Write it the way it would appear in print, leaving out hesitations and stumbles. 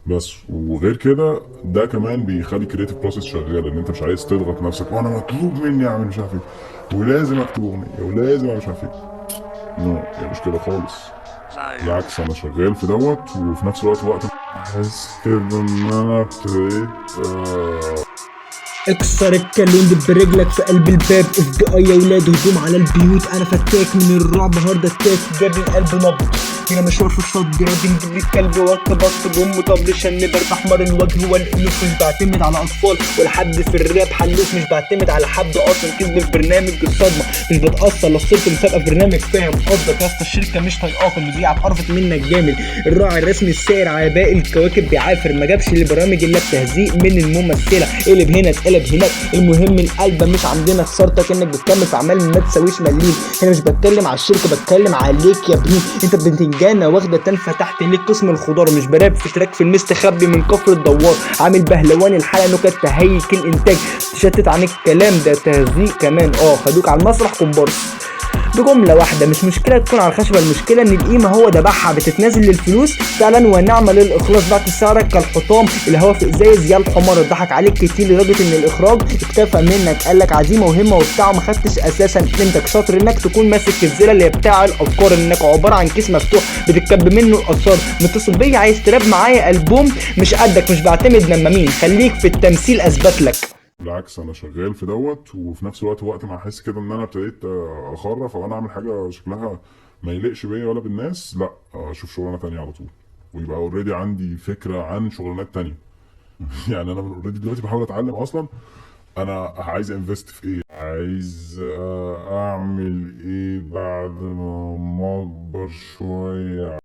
بس وغير كده ده كمان بيخلي الكريتيف بروسيس شغاله، ان انت مش عايز تضغط نفسك وانا مطلوب مني اعمل مش عارف ايه ولازم اكتب اغنيه ولازم اعمل مش عارف ايه. نو، هي مش كده خالص. بالعكس، انا شغال في دوت وفي نفس الوقت وقت ما احس كده ان انا ابتديت اكسر الكالون برجلك في قلب الباب. اف بي اي يا ولاد، هجوم على البيوت. انا فتاك من الرعب، هارد اتاك جري القلب نبض. هنا مشوار في الصد، راضي نجيب لي الكلب واركب اطلب امه. طب ليش النبر احمر الوجه والالوف؟ مش بعتمد على اطفال ولا حد في الراب حلوف. مش بعتمد على حد اصلا، كسب البرنامج الصدمه. مش بتاثر لو خسرت مسابقه في برنامج. فاهم قصدك يا اسطى، الشركه مش طايقاك، المذيعه اتقرفت منك جامد. الراعي الرسمي السائر على باقي الكواكب بيعافر، ما جابش لبرامج الا بتهزيق من الممثله. قلب هنا اتقلب هناك، المهم القلب مش عندنا. خسارتك انك بتكمل في اعمال ما تساويش مليم. هنا مش بتكلم على الشركه، بتكلم عليك يا ابني. انت بتنجانه واخده تنفه تحت ليك قسم الخضار. مش براب في تراك في المستخبي من كفر الدوار. عامل بهلوان الحلقه نكت تهيك الانتاج. تشتت عن الكلام ده تهزيق كمان. خدوك على المسرح كومبارس بجملة واحدة. مش مشكلة تكون على الخشبة، المشكلة ان القيمة هو دبحها. بتتنازل للفلوس فعلا ونعمة للإخلاص. بعت سعرك كالحطام، الهوا في ازايز يا الحمار. اتضحك عليك كتير لدرجة ان الإخراج اكتفى منك. قالك عزيمة وهمة وبتاع وما خدتش أساسا قيمتك. شاطر انك تكون ماسك الزلة اللي هي بتاع الأفكار، انك عبارة عن كيس مفتوح بتتكب منه الأسرار. متصل بيا عايز تراب معايا ألبوم؟ مش قدك، مش بعتمد نمامين. خليك في التمثيل أثبت لك. بالعكس، انا شغال في دوت وفي نفس الوقت وقت ما احس كده ان انا ابتديت اخرف او انا اعمل حاجه شكلها ما يليقش بيا ولا بالناس، لا اشوف شغلانه تانية على طول. ويبقى اوريدي عندي فكره عن شغلانات تانية. يعني انا من اوريدي دلوقتي بحاول اتعلم اصلا انا عايز انفست في ايه، عايز اعمل ايه بعد ما اكبر شويه.